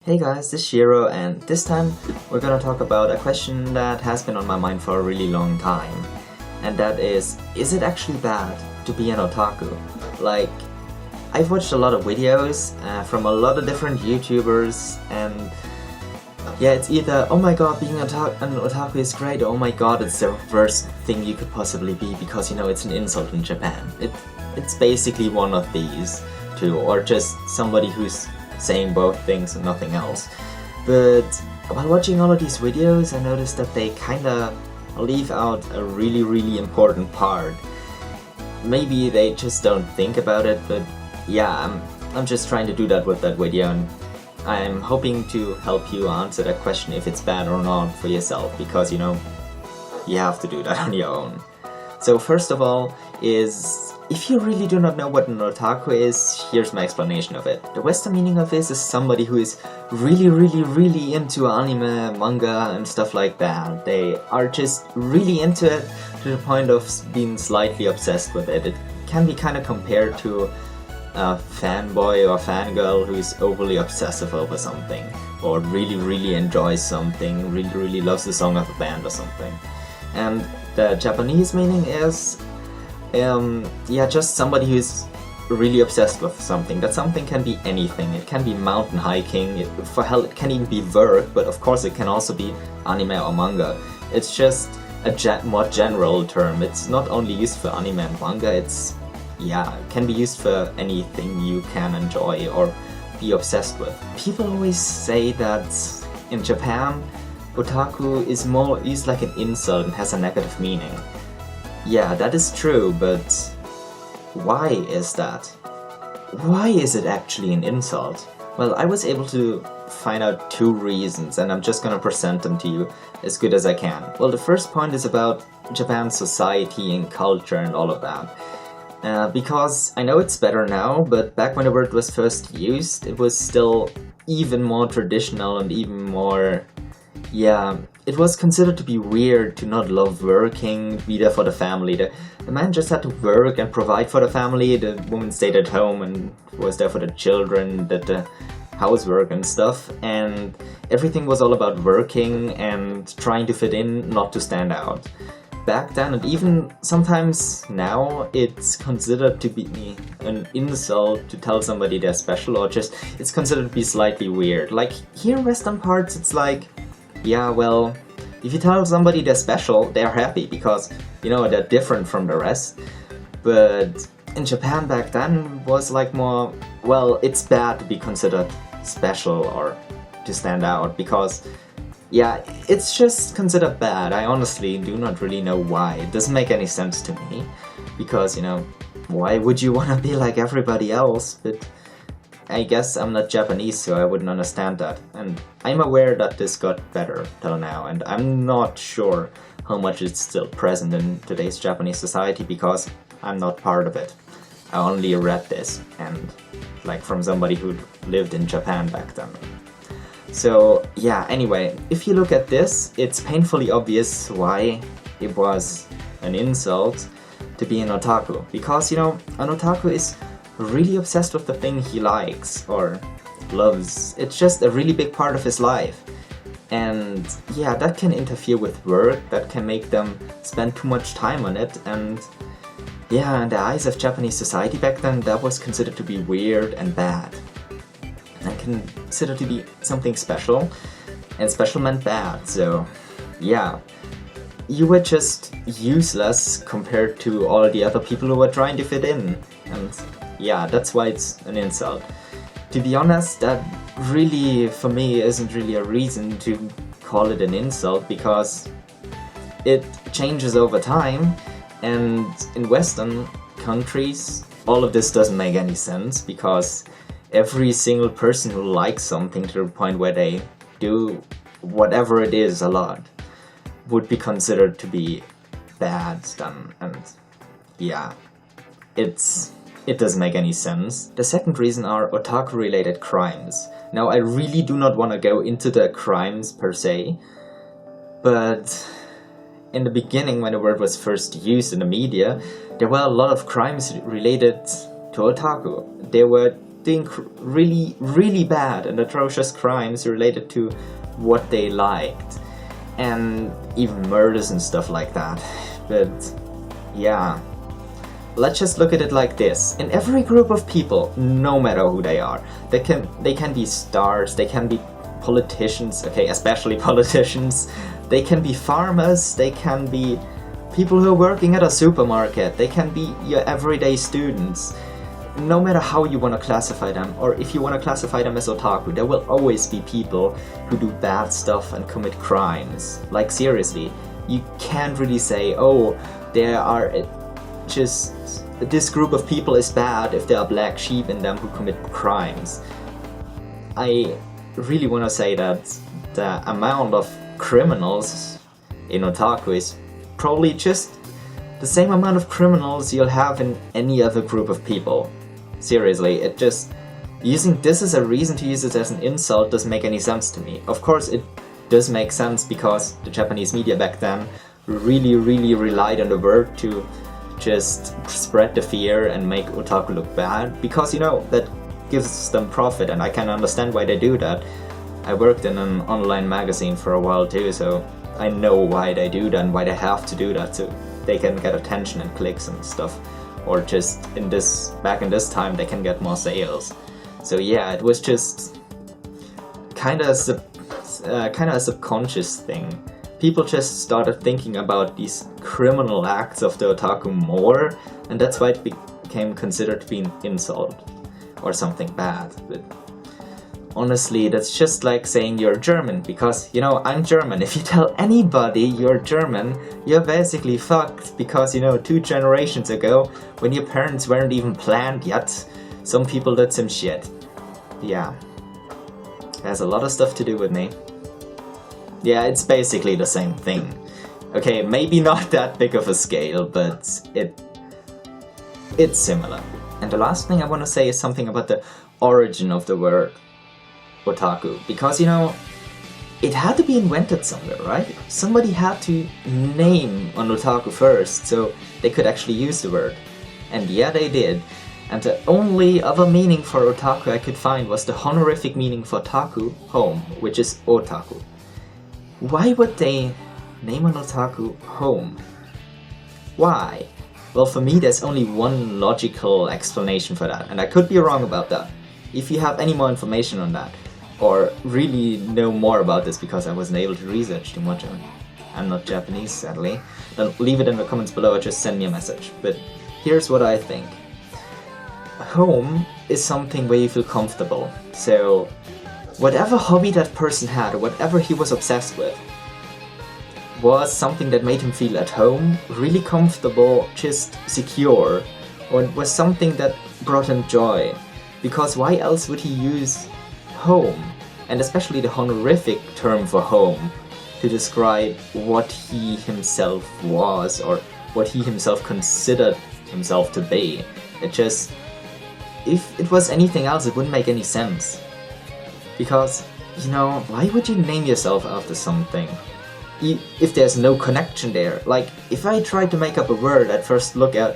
Hey guys, this is Shiro, and this time we're gonna talk about a question that has been on my mind for a really long time. And that is it actually bad to be an otaku? Like, I've watched a lot of videos from a lot of different YouTubers, and yeah, it's either, oh my god, being an otaku is great, or oh my god, it's the worst thing you could possibly be because, you know, it's an insult in Japan. It's basically one of these two, or just somebody who's saying both things and nothing else. But while watching all of these videos, I noticed that they kinda leave out a really important part. Maybe they just don't think about it, but yeah, I'm just trying to do that with that video, and I'm hoping to help you answer that question if it's bad or not for yourself, because, you know, you have to do that on your own. So first of all is, if you really do not know what an otaku is, here's my explanation of it. The Western meaning of this is somebody who is really into anime, manga and stuff like that. They are just really into it to the point of being slightly obsessed with it. It can be kind of compared to a fanboy or fangirl who is overly obsessive over something, or really enjoys something, really loves the song of a band or something. And the Japanese meaning is just somebody who's really obsessed with something. That something can be anything. It can be mountain hiking, for hell it can even be work, but of course it can also be anime or manga. It's just a more general term. It's not only used for anime and manga, it can be used for anything you can enjoy or be obsessed with. People always say that in Japan, otaku is more used like an insult and has a negative meaning. Yeah, that is true, but why is that? Why is it actually an insult? Well, I was able to find out two reasons, and I'm just gonna present them to you as good as I can. Well, the first point is about Japan's society and culture and all of that. Because I know it's better now, but back when the word was first used, it was still even more traditional and even more... it was considered to be weird to not love working, be there for the family. The man just had to work and provide for the family, the woman stayed at home and was there for the children, did the housework and stuff, and everything was all about working and trying to fit in, not to stand out. Back then, and even sometimes now, it's considered to be an insult to tell somebody they're special, or just it's considered to be slightly weird. Like, here in Western parts, it's like, yeah, well, if you tell somebody they're special, they're happy because, you know, they're different from the rest. But in Japan back then was like more, well, it's bad to be considered special or to stand out because, yeah, it's just considered bad. I honestly do not really know why. It doesn't make any sense to me because, you know, why would you want to be like everybody else? But I guess I'm not Japanese, so I wouldn't understand that. And I'm aware that this got better till now, and I'm not sure how much it's still present in today's Japanese society because I'm not part of it. I only read this, and like from somebody who lived in Japan back then. So yeah, anyway, if you look at this, it's painfully obvious why it was an insult to be an otaku. Because, you know, an otaku is really obsessed with the thing he likes or loves. It's just a really big part of his life. And yeah, that can interfere with work, that can make them spend too much time on it, and yeah, in the eyes of Japanese society back then, that was considered to be weird and bad. And considered to be something special, and special meant bad, so yeah. You were just useless compared to all the other people who were trying to fit in, and yeah, that's why it's an insult. To be honest, that really, for me, isn't really a reason to call it an insult, because it changes over time, and in Western countries, all of this doesn't make any sense, because every single person who likes something to the point where they do whatever it is a lot would be considered to be bad then, and yeah, it doesn't make any sense. The second reason are otaku-related crimes. Now, I really do not want to go into the crimes per se, but in the beginning, when the word was first used in the media, there were a lot of crimes related to otaku. There were doing really, really bad and atrocious crimes related to what they liked, and even murders and stuff like that. But yeah, let's just look at it like this. In every group of people, no matter who they are, they can be stars, they can be politicians, okay, especially politicians, they can be farmers, they can be people who are working at a supermarket, they can be your everyday students. No matter how you want to classify them, or if you want to classify them as otaku, there will always be people who do bad stuff and commit crimes. Like, seriously, you can't really say, oh, there are just this group of people is bad if there are black sheep in them who commit crimes. I really want to say that the amount of criminals in otaku is probably just the same amount of criminals you'll have in any other group of people. Seriously, it just... using this as a reason to use it as an insult doesn't make any sense to me. Of course it does make sense because the Japanese media back then really relied on the word to just spread the fear and make otaku look bad, because, you know, that gives them profit, and I can understand why they do that. I worked in an online magazine for a while too, so I know why they do that and why they have to do that, so they can get attention and clicks and stuff, or just back in this time they can get more sales. So yeah, it was just kind of a subconscious thing. People just started thinking about these criminal acts of the otaku more, and that's why it became considered to be an insult or something bad. But honestly, that's just like saying you're German, because, you know, I'm German. If you tell anybody you're German, you're basically fucked, because, you know, 2 generations ago, when your parents weren't even planned yet, some people did some shit. Yeah. It has a lot of stuff to do with me. Yeah, it's basically the same thing. Okay, maybe not that big of a scale, but it's similar. And the last thing I want to say is something about the origin of the word otaku. Because, you know, it had to be invented somewhere, right? Somebody had to name an otaku first, so they could actually use the word. And yeah, they did. And the only other meaning for otaku I could find was the honorific meaning for taku, home, which is otaku. Why would they name an otaku home? Why? Well, for me there's only one logical explanation for that, and I could be wrong about that. If you have any more information on that, or really know more about this, because I wasn't able to research too much on it, I'm not Japanese sadly, then leave it in the comments below or just send me a message. But here's what I think. Home is something where you feel comfortable. So whatever hobby that person had, or whatever he was obsessed with, was something that made him feel at home, really comfortable, just secure, or it was something that brought him joy. Because why else would he use home, and especially the honorific term for home, to describe what he himself was, or what he himself considered himself to be? It just... if it was anything else, it wouldn't make any sense. Because, you know, why would you name yourself after something if there's no connection there? Like, if I tried to make up a word, I'd first look at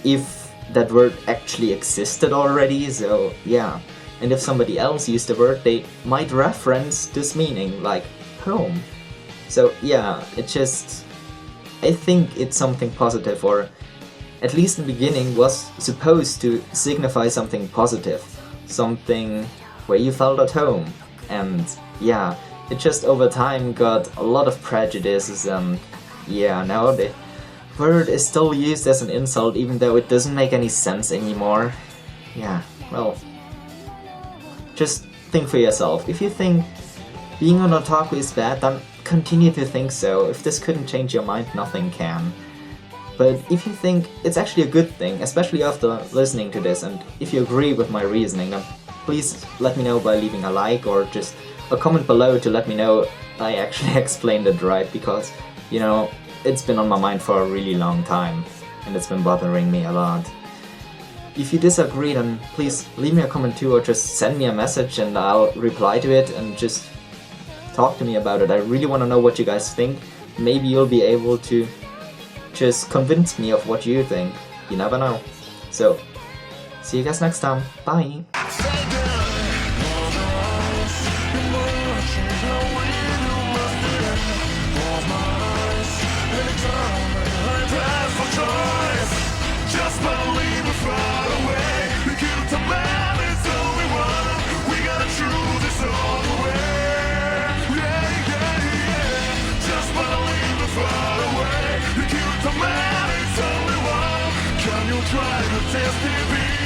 if that word actually existed already, so yeah. And if somebody else used the word, they might reference this meaning, like home. So yeah, it just... I think it's something positive, or at least in the beginning was supposed to signify something positive. Something where you felt at home. And yeah, it just over time got a lot of prejudices, and yeah, now the word is still used as an insult even though it doesn't make any sense anymore. Yeah, well, just think for yourself. If you think being an otaku is bad, then continue to think so. If this couldn't change your mind, nothing can. But if you think it's actually a good thing, especially after listening to this, and if you agree with my reasoning, then please let me know by leaving a like or just a comment below to let me know I actually explained it right, because, you know, it's been on my mind for a really long time and it's been bothering me a lot. If you disagree, then please leave me a comment too, or just send me a message and I'll reply to it and just talk to me about it. I really want to know what you guys think. Maybe you'll be able to just convince me of what you think. You never know. So, see you guys next time. Bye! change how we do must be. Close my eyes and tell me I have no choice. Just believe it's far away. You keep the man, it's only one. We gotta choose this all the way. Yeah, yeah, yeah. Just believe it's far away. You keep the man, it's only one. Can you try to test me?